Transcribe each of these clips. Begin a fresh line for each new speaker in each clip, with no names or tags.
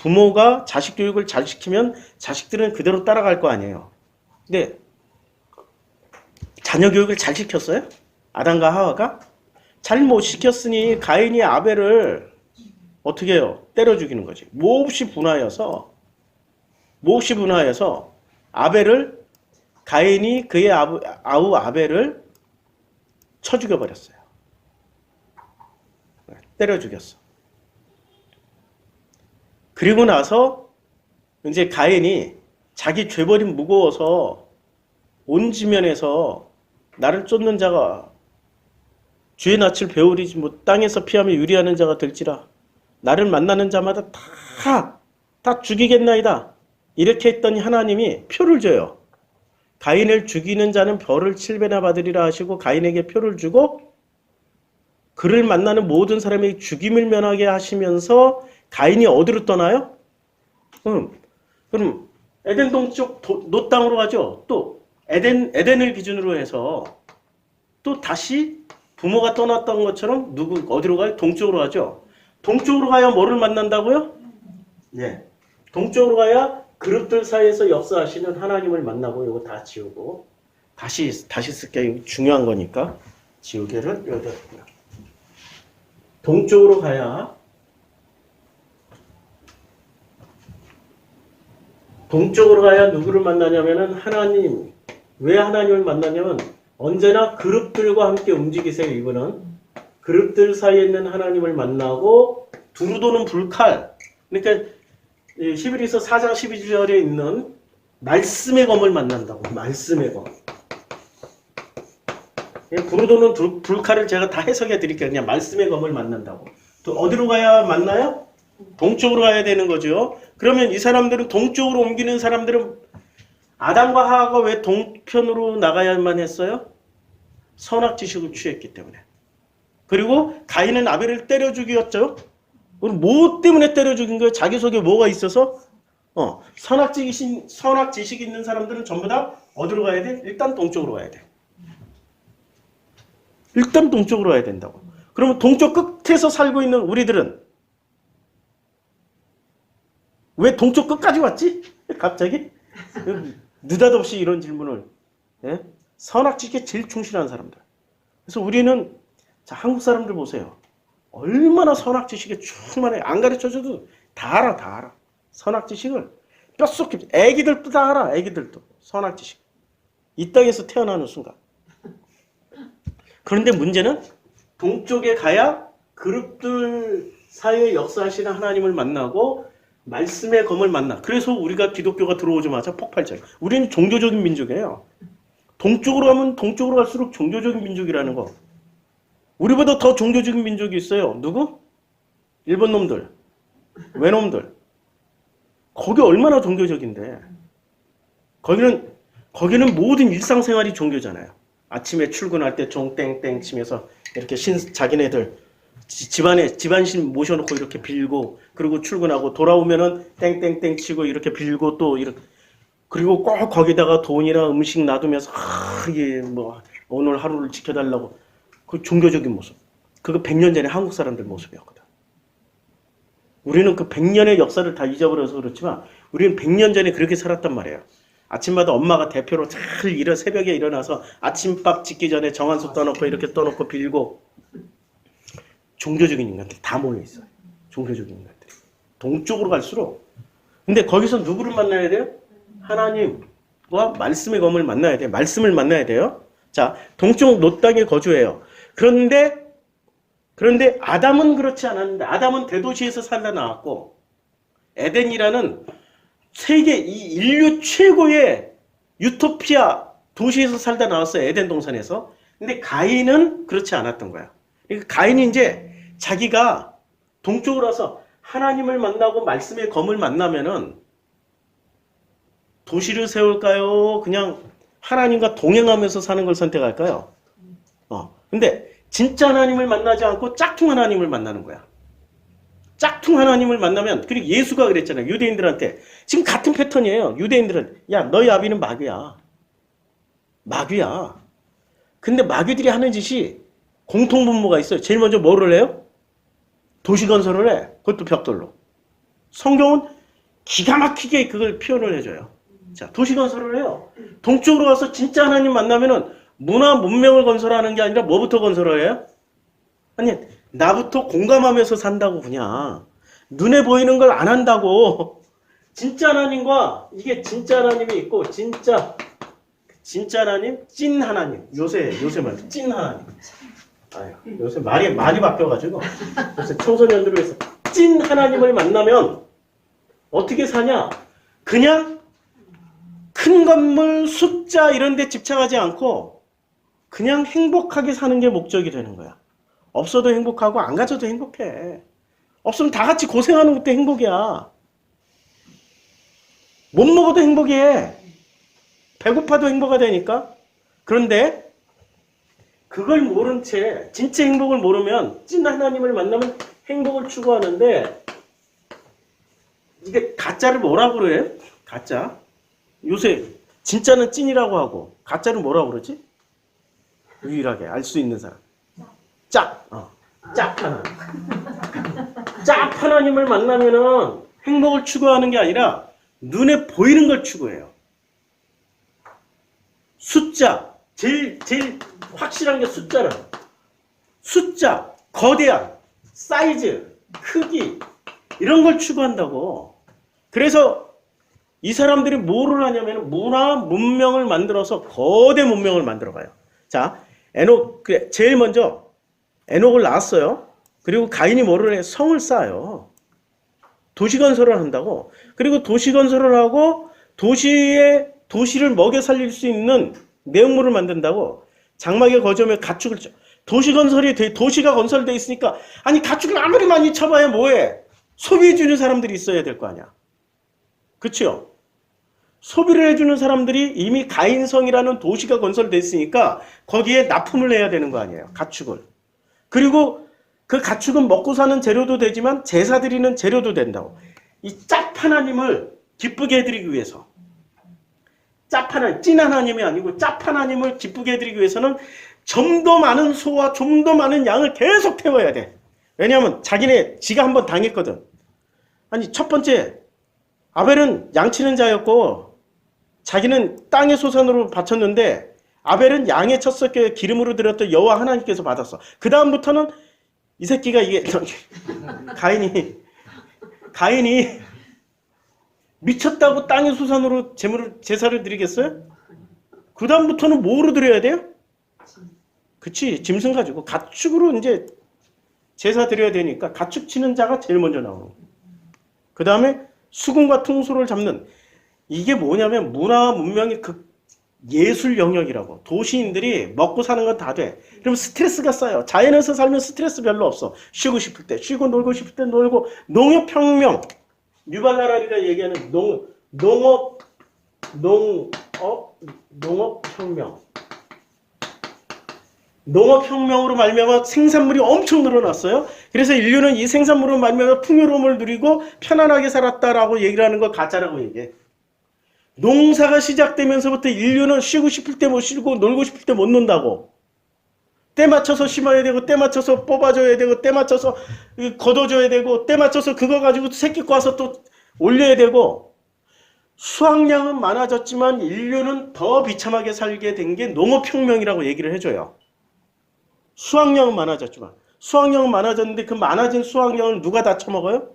부모가 자식 교육을 잘 시키면 자식들은 그대로 따라갈 거 아니에요. 근데 자녀 교육을 잘 시켰어요? 아담과 하와가? 잘 못 시켰으니 가인이 아벨을 어떻게 해요? 때려 죽이는 거지. 몹시 분하여서 아벨을, 가인이 그의 아우 아벨을 쳐 죽여버렸어요. 때려 죽였어. 그리고 나서 이제 가인이 자기 죄벌이 무거워서 온 지면에서 나를 쫓는 자가 주의 낯을 배우리지 못 땅에서 피하며 유리하는 자가 될지라 나를 만나는 자마다 다 죽이겠나이다. 이렇게 했더니 하나님이 표를 줘요. 가인을 죽이는 자는 벌을 7배나 받으리라 하시고 가인에게 표를 주고 그를 만나는 모든 사람에게 죽임을 면하게 하시면서 가인이 어디로 떠나요? 그럼 에덴 동쪽 노 땅으로 가죠. 또 에덴을 기준으로 해서 또 다시 부모가 떠났던 것처럼 어디로 가요? 동쪽으로 가죠. 동쪽으로 가야 뭐를 만난다고요? 네. 동쪽으로 가야 그룹들 사이에서 역사하시는 하나님을 만나고 이거 다 지우고 다시 쓸게 중요한 거니까 지우개를 여기다 놓고요. 동쪽으로 가야 누구를 만나냐면은 하나님. 왜 하나님을 만나냐면 언제나 그룹들과 함께 움직이세요. 이분은 그룹들 사이에 있는 하나님을 만나고 두루 도는 불칼. 그러니까 히브리서 4장 12절에 있는 말씀의 검을 만난다고. 말씀의 검. 두루 도는 불칼을 제가 다 해석해 드릴게요. 그냥 말씀의 검을 만난다고. 또 어디로 가야 만나요? 동쪽으로 가야 되는 거죠. 그러면 이 사람들은 동쪽으로 옮기는 사람들은 아담과 하와가 왜 동편으로 나가야만 했어요? 선악지식을 취했기 때문에. 그리고 가인은 아벨을 때려 죽였죠. 그럼 뭐 때문에 때려 죽인 거예요? 자기 속에 뭐가 있어서? 선악지식 있는 사람들은 전부 다 어디로 가야 돼? 일단 동쪽으로 가야 돼. 일단 동쪽으로 가야 된다고. 그러면 동쪽 끝에서 살고 있는 우리들은 왜 동쪽 끝까지 왔지? 갑자기? 느닷없이 이런 질문을. 예? 선악지식에 제일 충실한 사람들. 그래서 우리는 자, 한국 사람들 보세요. 얼마나 선악지식에 충만해. 안 가르쳐줘도 다 알아. 선악지식을 뼛속 깊이. 애기들도 다 알아. 애기들도. 선악지식. 이 땅에서 태어나는 순간. 그런데 문제는 동쪽에 가야 그룹들 사이에 역사하시는 하나님을 만나고 말씀의 검을 만나. 그래서 우리가 기독교가 들어오자마자 폭발적이에요. 우리는 종교적인 민족이에요. 동쪽으로 가면 동쪽으로 갈수록 종교적인 민족이라는 거. 우리보다 더 종교적인 민족이 있어요. 누구? 일본 놈들. 외놈들. 거기 얼마나 종교적인데. 거기는 모든 일상생활이 종교잖아요. 아침에 출근할 때 종 땡땡 치면서 이렇게 자기네들 집안신 모셔놓고 이렇게 빌고 그리고 출근하고 돌아오면은 땡땡땡 치고 이렇게 빌고 또 이렇게 그리고 꼭 거기다가 돈이나 음식 놔두면서 이게 뭐 오늘 하루를 지켜달라고 그 종교적인 모습. 그거 100년 전에 한국 사람들 모습이었거든. 우리는 그 100년의 역사를 다 잊어버려서 그렇지만 우리는 100년 전에 그렇게 살았단 말이에요. 아침마다 엄마가 대표로 잘 새벽에 일어나서 아침밥 짓기 전에 정한수 떠놓고 이렇게 떠놓고 빌고 종교적인 인간들 다 모여있어요. 종교적인 인간들이. 동쪽으로 갈수록. 근데 거기서 누구를 만나야 돼요? 하나님과 말씀의 검을 만나야 돼요. 말씀을 만나야 돼요. 자, 동쪽 노 땅에 거주해요. 그런데 아담은 그렇지 않았는데 아담은 대도시에서 살다 나왔고 에덴이라는 세계 이 인류 최고의 유토피아 도시에서 살다 나왔어요. 에덴 동산에서. 근데 가인은 그렇지 않았던 거야. 그러니까 가인이 이제 자기가 동쪽으로 와서 하나님을 만나고 말씀의 검을 만나면은 도시를 세울까요? 그냥 하나님과 동행하면서 사는 걸 선택할까요? 근데 진짜 하나님을 만나지 않고 짝퉁 하나님을 만나는 거야. 짝퉁 하나님을 만나면, 그리고 예수가 그랬잖아요. 유대인들한테. 지금 같은 패턴이에요. 유대인들은, 야, 너희 아비는 마귀야. 마귀야. 근데 마귀들이 하는 짓이 공통분모가 있어요. 제일 먼저 뭐를 해요? 도시 건설을 해. 그것도 벽돌로. 성경은 기가 막히게 그걸 표현을 해줘요. 자, 도시 건설을 해요. 동쪽으로 가서 진짜 하나님 만나면은 문화 문명을 건설하는 게 아니라 뭐부터 건설을 해요? 아니, 나부터 공감하면서 산다고 그냥. 눈에 보이는 걸 안 한다고. 진짜 하나님과 이게 진짜 하나님이 있고 진짜 하나님, 찐 하나님. 요새 말도 찐 하나님. 아유, 요새 말이 바뀌어가지고 요새 청소년들을 위해서 찐 하나님을 만나면 어떻게 사냐? 그냥 큰 건물, 숫자 이런 데 집착하지 않고 그냥 행복하게 사는 게 목적이 되는 거야. 없어도 행복하고 안 가져도 행복해. 없으면 다 같이 고생하는 것도 행복이야. 못 먹어도 행복해. 배고파도 행복가 되니까. 그런데 그걸 모른 채 진짜 행복을 모르면 찐 하나님을 만나면 행복을 추구하는데 이게 가짜를 뭐라고 그래요? 가짜. 요새 진짜는 찐이라고 하고 가짜를 뭐라고 그러지? 유일하게 알 수 있는 사람. 짝 하나님. 짝 하나님을 만나면은 행복을 추구하는 게 아니라 눈에 보이는 걸 추구해요. 숫자. 제일 확실한 게 숫자는. 숫자, 거대한, 사이즈, 크기 이런 걸 추구한다고. 그래서 이 사람들이 뭐를 하냐면 문화, 문명을 만들어서 거대 문명을 만들어가요. 자, 에녹, 그래, 제일 먼저 에녹을 낳았어요. 그리고 가인이 뭐를 해? 성을 쌓아요. 도시 건설을 한다고. 그리고 도시 건설을 하고 도시를 먹여 살릴 수 있는 내용물을 만든다고. 장막의 거점에 가축을 도시가 건설되어 있으니까 아니 가축을 아무리 많이 쳐봐야 뭐해? 소비해주는 사람들이 있어야 될 거 아니야. 그치요? 소비를 해주는 사람들이 이미 가인성이라는 도시가 건설되어 있으니까 거기에 납품을 해야 되는 거 아니에요. 가축을. 그리고 그 가축은 먹고 사는 재료도 되지만 제사 드리는 재료도 된다고. 이 짭 하나님을 기쁘게 해드리기 위해서. 짭 하나님, 찐 하나님이 아니고 짭 하나님을 기쁘게 해드리기 위해서는 좀 더 많은 소와 좀 더 많은 양을 계속 태워야 돼. 왜냐하면 지가 한번 당했거든. 아니 첫 번째 아벨은 양치는 자였고 자기는 땅의 소산으로 바쳤는데 아벨은 양의 첫 섞여 기름으로 드렸던 여호와 하나님께서 받았어. 그 다음부터는 이 새끼가 이게 가인이 미쳤다고 땅의 소산으로 제사를 드리겠어요? 그 다음부터는 뭐로 드려야 돼요? 그치, 짐승 가지고 가축으로 이제 제사 드려야 되니까 가축 치는 자가 제일 먼저 나오는 거예요. 그 다음에 수금과 퉁소를 잡는, 이게 뭐냐면 문화와 문명의 그 예술 영역이라고. 도시인들이 먹고 사는 건 다 돼. 그럼 스트레스가 쌓여. 자연에서 살면 스트레스 별로 없어. 쉬고 싶을 때 쉬고 놀고 싶을 때 놀고. 농업혁명, 뉴발라라리가 얘기하는 농업혁명. 농업혁명으로 말미암아 생산물이 엄청 늘어났어요. 그래서 인류는 이 생산물로 말미암아 풍요로움을 누리고 편안하게 살았다라고 얘기를 하는 걸 가짜라고 얘기해. 농사가 시작되면서부터 인류는 쉬고 싶을 때 못 쉬고 놀고 싶을 때 못 논다고. 때 맞춰서 심어야 되고 때 맞춰서 뽑아줘야 되고 때 맞춰서 걷어줘야 되고 때 맞춰서 그거 가지고 새끼 꽈서 또 올려야 되고. 수확량은 많아졌지만 인류는 더 비참하게 살게 된 게 농업혁명이라고 얘기를 해줘요. 수확량은 많아졌지만. 수확량은 많아졌는데 그 많아진 수확량을 누가 다 처먹어요?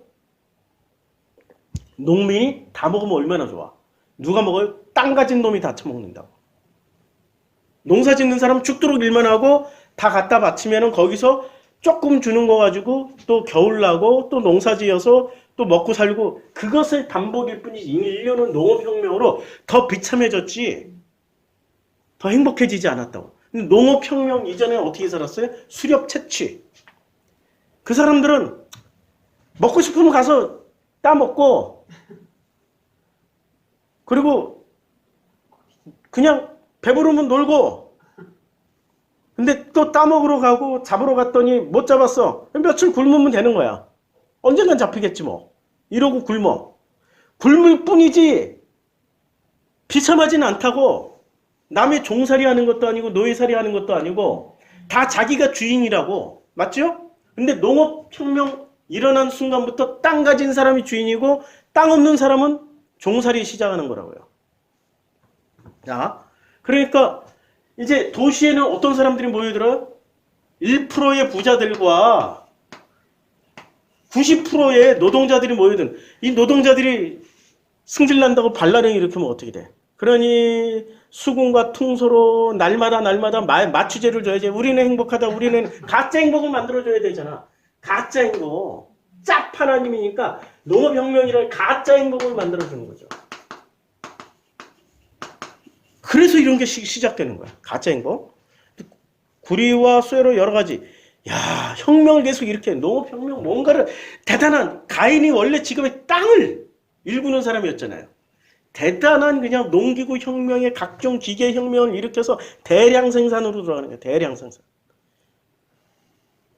농민이 다 먹으면 얼마나 좋아. 누가 먹어요? 땅 가진 놈이 다 처먹는다고. 농사 짓는 사람 죽도록 일만 하고 다 갖다 바치면은 거기서 조금 주는 거 가지고 또 겨울 나고 또 농사 지어서 또 먹고 살고, 그것의 반복일 뿐이지. 인류는 농업혁명으로 더 비참해졌지 더 행복해지지 않았다고. 근데 농업혁명 이전에 어떻게 살았어요? 수렵 채취. 그 사람들은 먹고 싶으면 가서 따먹고, 그리고 그냥 배부르면 놀고, 근데 또 따먹으러 가고 잡으러 갔더니 못 잡았어. 며칠 굶으면 되는 거야. 언젠간 잡히겠지 뭐. 이러고 굶을 뿐이지 비참하진 않다고. 남의 종살이 하는 것도 아니고 노예살이 하는 것도 아니고 다 자기가 주인이라고. 맞죠? 근데 농업혁명 일어난 순간부터 땅 가진 사람이 주인이고 땅 없는 사람은 종살이 시작하는 거라고요. 자, 그러니까 이제 도시에는 어떤 사람들이 모여들어요? 1%의 부자들과 90%의 노동자들이 모여든, 이 노동자들이 승질난다고 반란을 일으키면 어떻게 돼? 그러니 수군과 퉁소로 날마다 마취제를 줘야지. 우리는 행복하다. 우리는 가짜 행복을 만들어줘야 되잖아. 가짜 행복. 짭 하나님이니까 농업혁명이라는 가짜 행복을 만들어주는 거죠. 그래서 이런 게 시작되는 거야. 가짜 행복. 구리와 쇠로 여러 가지. 야, 혁명을 계속 이렇게 농업혁명 뭔가를 대단한 가인이 원래 직업의 땅을 일구는 사람이었잖아요. 대단한 그냥 농기구 혁명에 각종 기계 혁명을 일으켜서 대량 생산으로 들어가는 거예요. 대량 생산.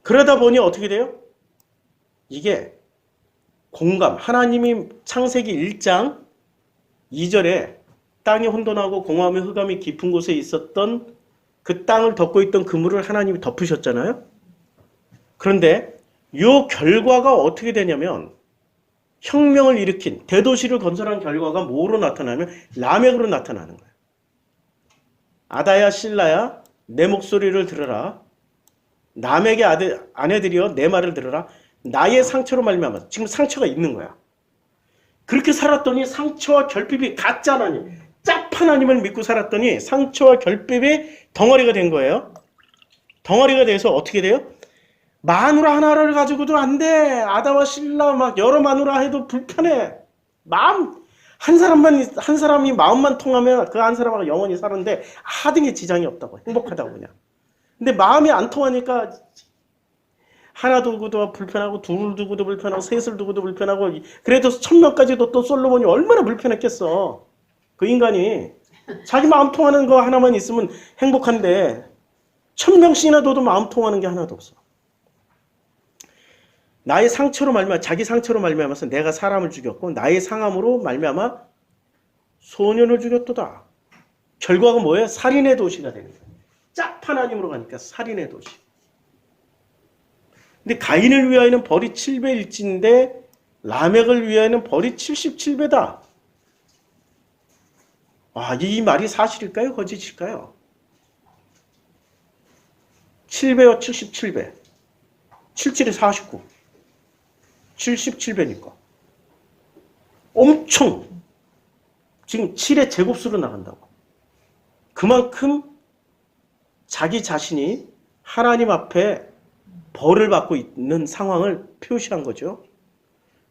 그러다 보니 어떻게 돼요? 이게 공감. 하나님이 창세기 1장 2절에 땅이 혼돈하고 공허하며 흑암이 깊은 곳에 있었던 그 땅을 덮고 있던 그물을 하나님이 덮으셨잖아요. 그런데 이 결과가 어떻게 되냐면 혁명을 일으킨 대도시를 건설한 결과가 뭐로 나타나면 라멕으로 나타나는 거예요. 아다야 실라야 내 목소리를 들으라. 라멕의 아내들이여 내 말을 들으라. 나의 상처로 말미암아. 지금 상처가 있는 거야. 그렇게 살았더니 상처와 결핍이 가짜 하나님, 짭 하나님을 믿고 살았더니 상처와 결핍이 덩어리가 된 거예요. 덩어리가 돼서 어떻게 돼요? 마누라 하나를 가지고도 안 돼. 아다와 실라 막 여러 마누라 해도 불편해. 한 사람이 마음만 통하면 그 한 사람하고 영원히 사는데 하등의 지장이 없다고. 행복하다고 그냥. 근데 마음이 안 통하니까 하나 두고도 불편하고 둘 두고도 불편하고 셋을 두고도 불편하고 그래도 1000명까지도 또 솔로몬이 얼마나 불편했겠어. 그 인간이 자기 마음 통하는 거 하나만 있으면 행복한데 1000명씩이나 둬도 마음 통하는 게 하나도 없어. 나의 상처로 말미암아 자기 상처로 말미암아서 내가 사람을 죽였고 나의 상함으로 말미암아 소년을 죽였도다. 결과가 뭐예요? 살인의 도시가 되는 거예요. 짭 하나님으로 가니까 살인의 도시. 근데 가인을 위하여는 벌이 7배일진데 라멕을 위하여는 벌이 77배다. 이 말이 사실일까요? 거짓일까요? 7배와 77배. 77이 49. 77배니까. 엄청 지금 7의 제곱수로 나간다고. 그만큼 자기 자신이 하나님 앞에 벌을 받고 있는 상황을 표시한 거죠.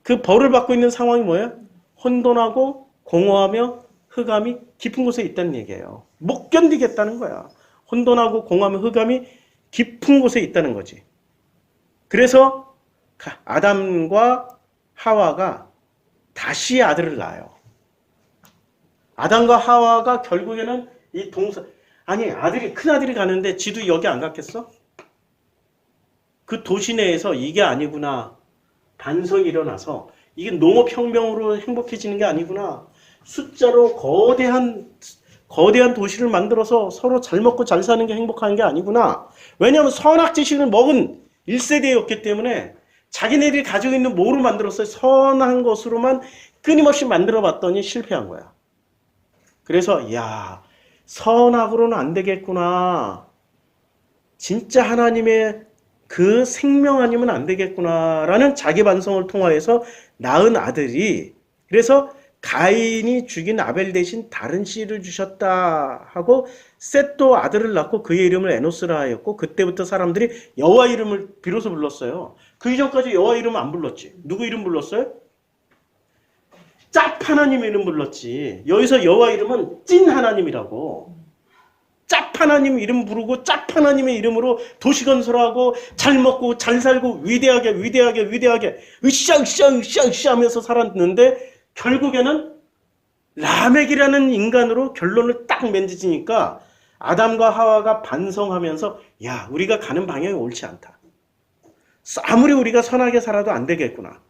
그 벌을 받고 있는 상황이 뭐예요? 혼돈하고 공허하며 흑암이 깊은 곳에 있다는 얘기예요. 못 견디겠다는 거야. 혼돈하고 공허하며 흑암이 깊은 곳에 있다는 거지. 그래서 아담과 하와가 다시 아들을 낳아요. 아담과 하와가 결국에는 이 큰 아들이 가는데 지도 여기 안 갔겠어? 그 도시 내에서 이게 아니구나. 반성이 일어나서 이게 농업혁명으로 행복해지는 게 아니구나. 숫자로 거대한 도시를 만들어서 서로 잘 먹고 잘 사는 게 행복한 게 아니구나. 왜냐하면 선악지식을 먹은 1세대였기 때문에 자기네들이 가지고 있는 뭐로 만들었어요? 선한 것으로만 끊임없이 만들어 봤더니 실패한 거야. 그래서 선악으로는 안 되겠구나. 진짜 하나님의 그 생명 아니면 안 되겠구나라는 자기 반성을 통하여서 낳은 아들이 그래서 가인이 죽인 아벨 대신 다른 씨를 주셨다 하고 셋도 아들을 낳고 그의 이름을 에노스라 하였고 그때부터 사람들이 여호와 이름을 비로소 불렀어요. 그 이전까지 여호와 이름 안 불렀지. 누구 이름 불렀어요? 짭 하나님 이름 불렀지. 여기서 여호와 이름은 찐 하나님이라고. 짭 하나님 이름 부르고 짭 하나님의 이름으로 도시 건설하고 잘 먹고 잘 살고 위대하게 으쌰 하면서 살았는데 결국에는 라멕이라는 인간으로 결론을 딱 맺으니까 아담과 하와가 반성하면서 우리가 가는 방향이 옳지 않다. 아무리 우리가 선하게 살아도 안 되겠구나.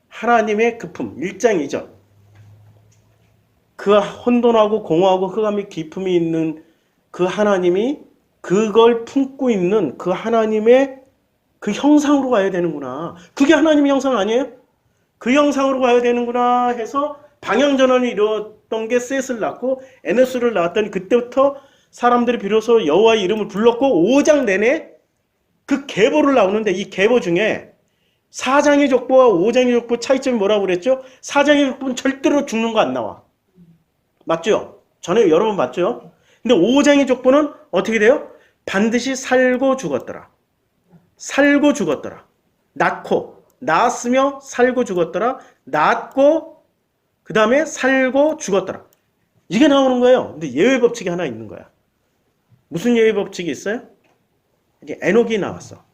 하나님의 급품 1장 2절 그 혼돈하고 공허하고 흑암이 깊음이 있는 그 하나님이 그걸 품고 있는 그 하나님의 그 형상으로 가야 되는구나. 그게 하나님의 형상 아니에요? 그 형상으로 가야 되는구나 해서 방향전환이 이루었던 게 셋을 낳고 에노스를 낳았더니 그때부터 사람들이 비로소 여호와의 이름을 불렀고 5장 내내 그 계보를 나오는데 이 계보 중에 4장의 족보와 5장의 족보 차이점이 뭐라고 그랬죠? 4장의 족보는 절대로 죽는 거 안 나와. 맞죠? 전에 여러 번 봤죠? 근데 5장의 족보는 어떻게 돼요? 반드시 살고 죽었더라. 살고 죽었더라. 낳고, 낳았으며 살고 죽었더라. 낳고, 그 다음에 살고 죽었더라. 이게 나오는 거예요. 근데 예외 법칙이 하나 있는 거야. 무슨 예외 법칙이 있어요? 이제 에녹이 나왔어.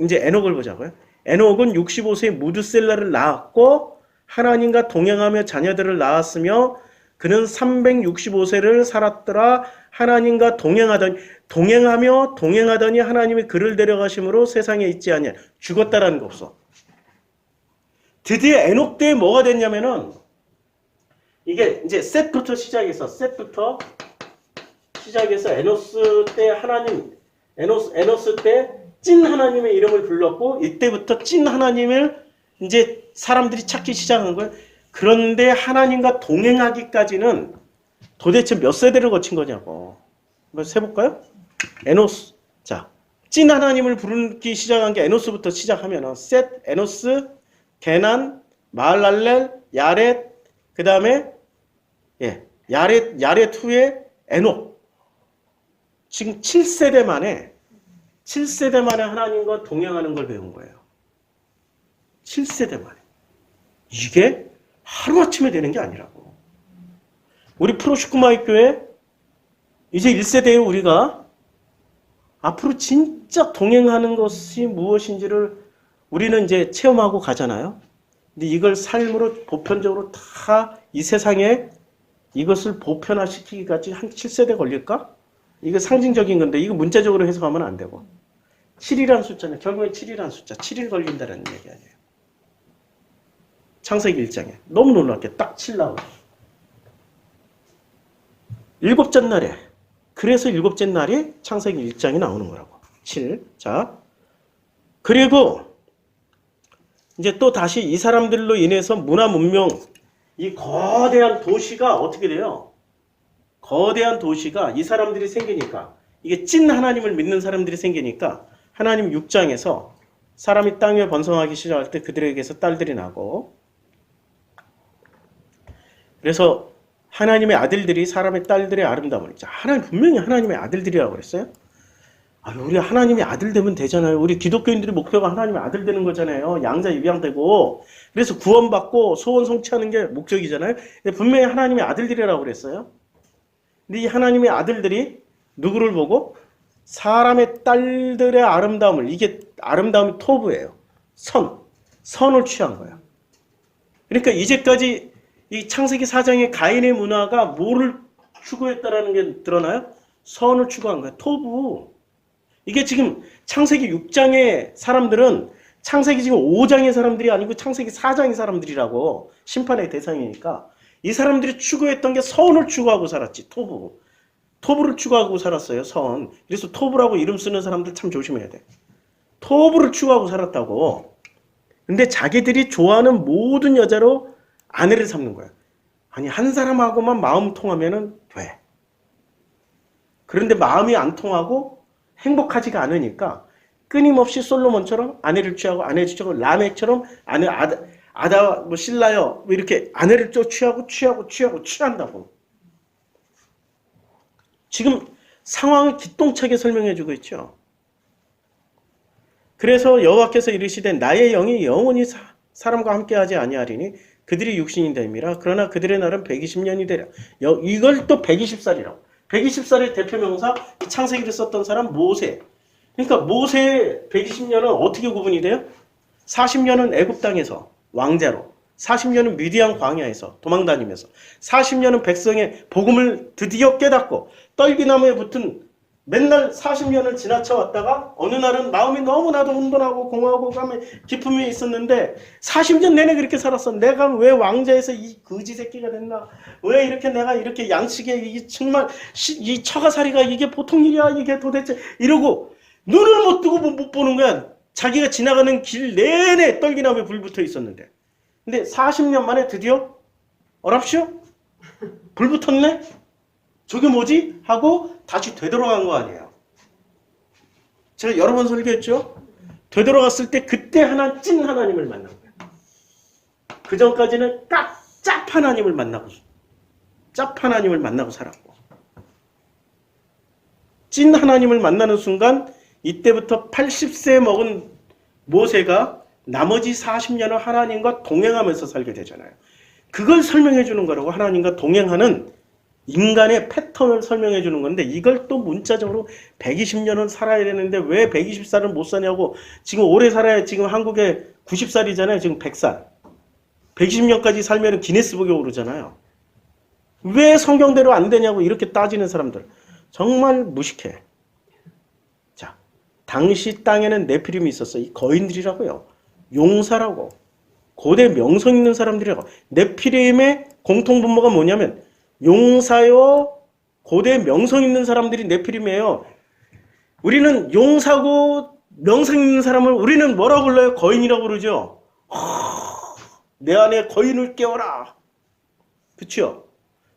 이제 에녹을 보자고요. 에녹은 65세에 무드셀라를 낳았고, 하나님과 동행하며 자녀들을 낳았으며, 그는 365세를 살았더라. 하나님과 동행하더니 하나님이 그를 데려가심으로 세상에 있지 않냐. 죽었다라는 거 없어. 드디어 에녹 때에 뭐가 됐냐면은 이게 이제 셋부터 시작해서 에노스 때 에노스 때 찐 하나님의 이름을 불렀고 이때부터 찐 하나님을 이제 사람들이 찾기 시작한 거예요. 그런데 하나님과 동행하기까지는 도대체 몇 세대를 거친 거냐고. 한번 세볼까요? 에노스. 자, 찐 하나님을 부르기 시작한 게 에노스부터 시작하면은 셋, 에노스, 게난, 마할랄렐, 야렛, 그 다음에 야렛 후에 에녹. 지금 7세대 만에 하나님과 동행하는 걸 배운 거예요. 7세대 만에. 이게 하루아침에 되는 게 아니라고. 우리 프로슈크마이 교회 이제 1세대에 우리가 앞으로 진짜 동행하는 것이 무엇인지를 우리는 이제 체험하고 가잖아요. 근데 이걸 삶으로 보편적으로 다 이 세상에 이것을 보편화시키기까지 한 7세대 걸릴까? 이거 상징적인 건데 이거 문자적으로 해석하면 안 되고 7이라는 숫자는 결국에 7이라는 숫자 7일 걸린다는 얘기 아니에요. 창세기 1장에 너무 놀랍게 딱 7 나오죠. 일곱째 날에 그래서 일곱째 날이 창세기 1장이 나오는 거라고. 7. 자, 그리고 이제 또 다시 이 사람들로 인해서 문화 문명 이 거대한 도시가 어떻게 돼요? 거대한 도시가 이 사람들이 생기니까 이게 찐 하나님을 믿는 사람들이 생기니까 하나님 6장에서 사람이 땅 위에 번성하기 시작할 때 그들에게서 딸들이 나고 그래서 하나님의 아들들이 사람의 딸들의 아름다움을 하나님 분명히 하나님의 아들들이라고 그랬어요. 우리 하나님의 아들 되면 되잖아요. 우리 기독교인들의 목표가 하나님의 아들 되는 거잖아요. 양자 입양되고 그래서 구원받고 소원 성취하는 게 목적이잖아요. 근데 분명히 하나님의 아들들이라고 그랬어요. 근데 이 하나님의 아들들이 누구를 보고 사람의 딸들의 아름다움을 이게 아름다움이 토부예요. 선을 취한 거예요. 그러니까 이제까지 이 창세기 4장의 가인의 문화가 뭐를 추구했다라는 게 드러나요? 선을 추구한 거예요. 토부. 이게 지금 창세기 6장의 사람들은 창세기 지금 5장의 사람들이 아니고 창세기 4장의 사람들이라고 심판의 대상이니까 이 사람들이 추구했던 게 선을 추구하고 살았지. 토부를 추구하고 살았어요. 선. 그래서 토부라고 이름 쓰는 사람들 참 조심해야 돼. 토부를 추구하고 살았다고. 근데 자기들이 좋아하는 모든 여자로 아내를 삼는 거야. 아니 한 사람하고만 마음 통하면은 돼. 그런데 마음이 안 통하고 행복하지가 않으니까 끊임없이 솔로몬처럼 아내를 취하고 라멕처럼 아다 신라요 이렇게 아내를 또 취한다고. 지금 상황을 기똥차게 설명해주고 있죠. 그래서 여호와께서 이르시되 나의 영이 영원히 사람과 함께하지 아니하리니 그들이 육신이 됨이라. 그러나 그들의 날은 120년이 되라. 이걸 또 120살이라고. 120살의 대표명사 이 창세기를 썼던 사람 모세. 그러니까 모세의 120년은 어떻게 구분이 돼요? 40년은 애굽 땅에서 왕자로, 40년은 미디안 광야에서 도망다니면서, 40년은 백성의 복음을 드디어 깨닫고 떨기나무에 붙은 맨날 40년을 지나쳐 왔다가 어느 날은 마음이 너무나도 혼돈하고 공허하고 기쁨이 있었는데 40년 내내 그렇게 살았어. 내가 왜 왕자에서 이 거지 새끼가 됐나? 왜 이렇게 내가 이렇게 양식에 이 정말 이 처가살이가 이게 보통 일이야? 이게 도대체 이러고 눈을 못 뜨고 못 보는 거야. 자기가 지나가는 길 내내 떨기나무에 불 붙어 있었는데. 근데 40년 만에 드디어 어랍쇼? 불 붙었네? 저게 뭐지? 하고 다시 되돌아간 거 아니에요. 제가 여러 번 설교했죠? 되돌아갔을 때 그때 찐 하나님을 만난 거예요. 그 전까지는 짭 하나님을 만나고 살았고. 찐 하나님을 만나는 순간 이때부터 80세 먹은 모세가 나머지 40년을 하나님과 동행하면서 살게 되잖아요. 그걸 설명해 주는 거라고. 하나님과 동행하는 인간의 패턴을 설명해 주는 건데 이걸 또 문자적으로 120년을 살아야 되는데 왜 120살을 못 사냐고. 지금 오래 살아야 지금 한국에 90살이잖아요. 지금 100살. 120년까지 살면 기네스북에 오르잖아요. 왜 성경대로 안 되냐고 이렇게 따지는 사람들. 정말 무식해. 자, 당시 땅에는 네피림이 있었어. 이 거인들이라고요. 용사라고. 고대 명성 있는 사람들이라고. 네피림의 공통분모가 뭐냐면 용사요, 고대 명성 있는 사람들이 네피림이에요. 우리는 용사고 명성 있는 사람을 우리는 뭐라고 불러요? 거인이라고 그러죠. 내 안에 거인을 깨워라. 그렇죠?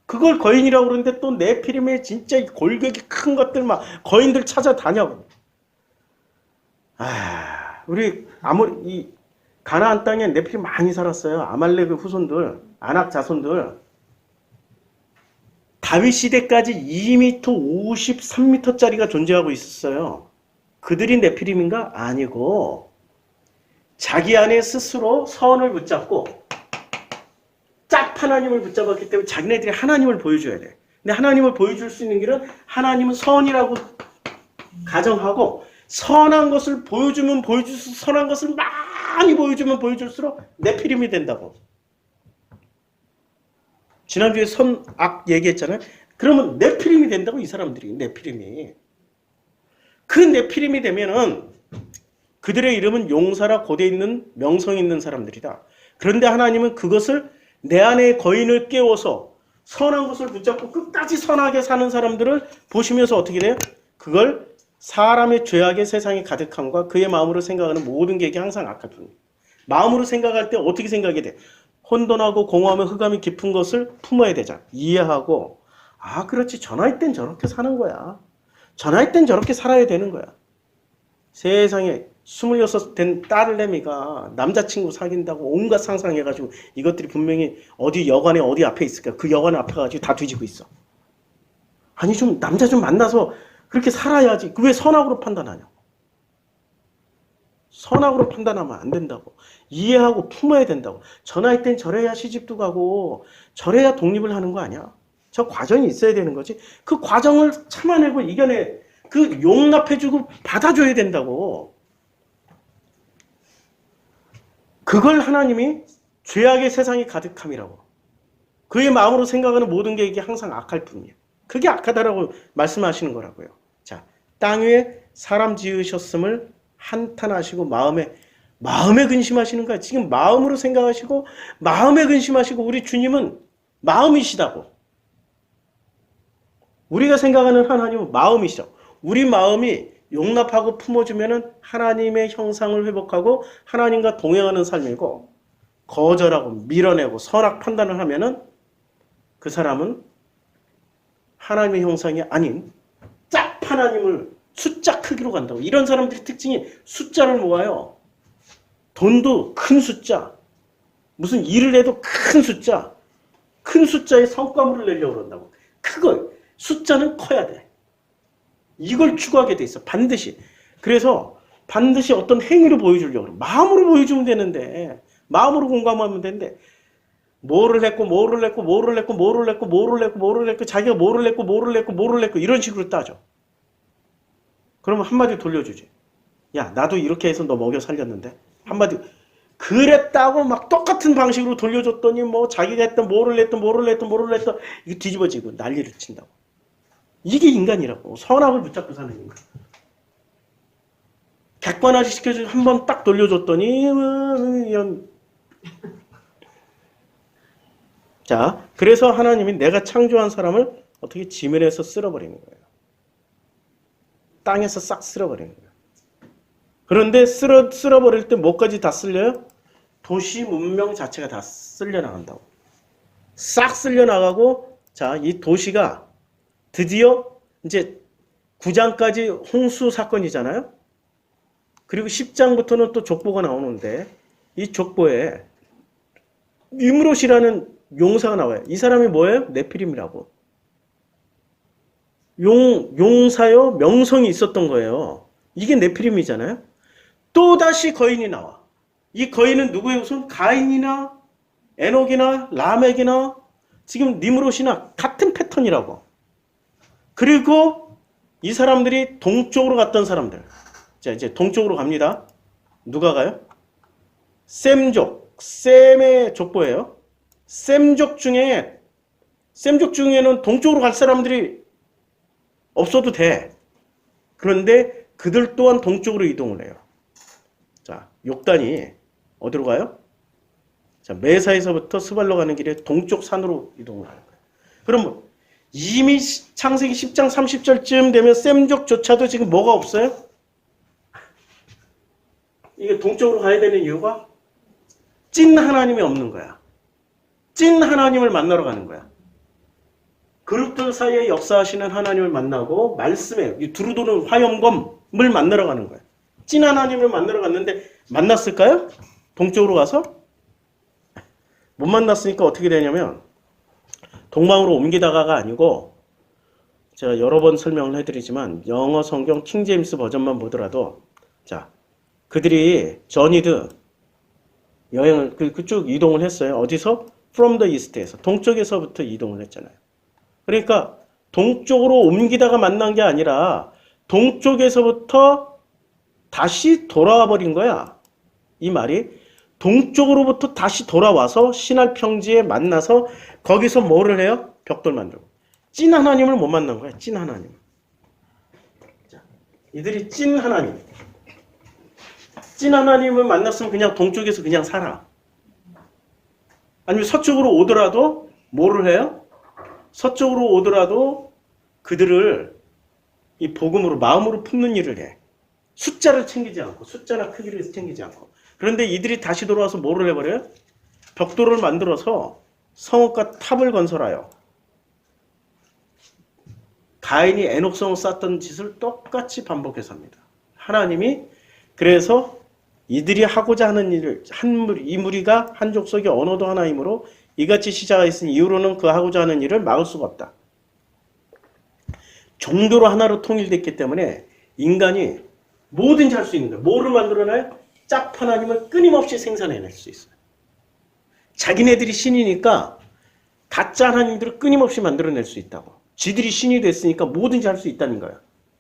그걸 거인이라고 그러는데 또 네피림의 진짜 골격이 큰 것들 막 거인들 찾아다녀. 우리 아무리 이 가나안 땅에 네피림 많이 살았어요. 아말렉의 후손들, 아낙 자손들. 다윗 시대까지 2m 53m짜리가 존재하고 있었어요. 그들이 네피림인가? 아니고 자기 안에 스스로 선을 붙잡고 짭 하나님을 붙잡았기 때문에 자기네들이 하나님을 보여줘야 돼. 근데 하나님을 보여줄 수 있는 길은 하나님은 선이라고 가정하고 선한 것을 보여주면 보여줄수록 선한 것을 많이 보여주면 보여줄수록 네피림이 된다고. 지난주에 선악 얘기했잖아요. 그러면 네피림이 된다고 이 사람들이. 네피림이. 그 네피림이 되면은 그들의 이름은 용사라 고대 있는 명성 있는 사람들이다. 그런데 하나님은 그것을 내 안에 거인을 깨워서 선한 것을 붙잡고 끝까지 선하게 사는 사람들을 보시면서 어떻게 돼요? 그걸 사람의 죄악의 세상에 가득함과 그의 마음으로 생각하는 모든 계획이 항상 악하다. 마음으로 생각할 때 어떻게 생각이 돼? 혼돈하고 공허하며 흑암이 깊은 것을 품어야 되잖아. 이해하고 그렇지. 저 나이 땐 저렇게 사는 거야. 저 나이 땐 저렇게 살아야 되는 거야. 세상에 26 된 딸내미가 남자친구 사귄다고 온갖 상상해가지고 이것들이 분명히 어디 여관에 어디 앞에 있을까. 그 여관 앞에 가지고 다 뒤지고 있어. 아니 좀 남자 좀 만나서 그렇게 살아야지. 왜 선악으로 판단하냐. 선악으로 판단하면 안 된다고. 이해하고 품어야 된다고. 저 나이 땐 저래야 시집도 가고 저래야 독립을 하는 거 아니야. 저 과정이 있어야 되는 거지. 그 과정을 참아내고 이겨내. 그 용납해주고 받아줘야 된다고. 그걸 하나님이 죄악의 세상이 가득함이라고. 그의 마음으로 생각하는 모든 게 이게 항상 악할 뿐이에요. 그게 악하다라고 말씀하시는 거라고요. 자, 땅 위에 사람 지으셨음을 한탄하시고 마음에 근심하시는 거야. 지금 마음으로 생각하시고 마음에 근심하시고 우리 주님은 마음이시다고. 우리가 생각하는 하나님은 마음이시다고. 우리 마음이 용납하고 품어주면은 하나님의 형상을 회복하고 하나님과 동행하는 삶이고 거절하고 밀어내고 선악 판단을 하면은 그 사람은 하나님의 형상이 아닌 짭 하나님을 숫자 크기로 간다고. 이런 사람들의 특징이 숫자를 모아요. 돈도 큰 숫자. 무슨 일을 해도 큰 숫자. 큰 숫자에 성과물을 내려고 그런다고. 그걸 숫자는 커야 돼. 이걸 추구하게 돼 있어. 반드시. 그래서 반드시 어떤 행위로 보여주려고 그래. 마음으로 보여주면 되는데 마음으로 공감하면 되는데 뭐를 했고 자기가 뭐를 했고 이런 식으로 따져. 그러면 한마디 돌려주지. 야 나도 이렇게 해서 너 먹여 살렸는데 한마디 그랬다고 막 똑같은 방식으로 돌려줬더니 뭐 자기가 했던 뭐를 했던 이거 뒤집어지고 난리를 친다고. 이게 인간이라고. 선악을 붙잡고 사는 인간. 객관화시 시켜서 한번 딱 돌려줬더니 이런. 자, 그래서 하나님이 내가 창조한 사람을 어떻게 지면에서 쓸어버리는 거예요. 땅에서 싹 쓸어버리는 거예요. 그런데 쓸어버릴 때 뭐까지 다 쓸려요? 도시 문명 자체가 다 쓸려 나간다고. 싹 쓸려 나가고, 자, 이 도시가 드디어 이제 9장까지 홍수 사건이잖아요. 그리고 10장부터는 또 족보가 나오는데, 이 족보에 니므롯이라는 용사가 나와요. 이 사람이 뭐예요? 네피림이라고. 용사요, 명성이 있었던 거예요. 이게 네피림이잖아요. 또다시 거인이 나와. 이 거인은 누구의 후손? 가인이나 에녹이나 라멕이나 지금 니므롯이나 같은 패턴이라고. 그리고 이 사람들이 동쪽으로 갔던 사람들. 자, 이제 동쪽으로 갑니다. 누가 가요? 셈족. 셈의 족보예요. 셈족 중에는 동쪽으로 갈 사람들이 없어도 돼. 그런데 그들 또한 동쪽으로 이동을 해요. 자, 욕단이 어디로 가요? 자, 메사에서부터 스발로 가는 길에 동쪽 산으로 이동을 하는 거예요. 그럼 이미 창세기 10장 30절쯤 되면 셈족조차도 지금 뭐가 없어요? 이게 동쪽으로 가야 되는 이유가 찐 하나님이 없는 거야. 찐 하나님을 만나러 가는 거야. 그룹들 사이에 역사하시는 하나님을 만나고 말씀에 이 두루두루 화염검을 만나러 가는 거야. 찐 하나님을 만나러 갔는데 만났을까요? 동쪽으로 가서? 못 만났으니까 어떻게 되냐면 동방으로 옮기다가가 아니고 제가 여러 번 설명을 해드리지만 영어 성경 킹제임스 버전만 보더라도 자 그들이 저니드 여행을 그쪽 이동을 했어요. 어디서? From the East에서 동쪽에서부터 이동을 했잖아요. 그러니까 동쪽으로 옮기다가 만난 게 아니라 동쪽에서부터 다시 돌아와 버린 거야. 이 말이 동쪽으로부터 다시 돌아와서 신할 평지에 만나서 거기서 뭐를 해요? 벽돌 만들고. 찐 하나님을 못 만난 거야. 찐 하나님. 자, 이들이 찐 하나님. 찐 하나님을 만났으면 그냥 동쪽에서 그냥 살아. 아니면 서쪽으로 오더라도 뭐를 해요? 서쪽으로 오더라도 그들을 이 복음으로 마음으로 품는 일을 해. 숫자를 챙기지 않고 숫자나 크기를 챙기지 않고. 그런데 이들이 다시 돌아와서 뭐를 해버려요? 벽돌을 만들어서 성읍과 탑을 건설하여 가인이 에녹성을 쌓던 짓을 똑같이 반복해서 합니다. 하나님이 그래서 이들이 하고자 하는 일을 이 무리가 한 족속의 언어도 하나이므로 이같이 시작하였으니 이후로는 그 하고자 하는 일을 막을 수가 없다. 종교로 하나로 통일됐기 때문에 인간이 뭐든지 할 수 있는 거예요. 뭐를 만들어내요? 짭 하나님을 끊임없이 생산해낼 수 있어요. 자기네들이 신이니까 가짜 하나님들을 끊임없이 만들어낼 수 있다고. 지들이 신이 됐으니까 뭐든지 할 수 있다는 거야.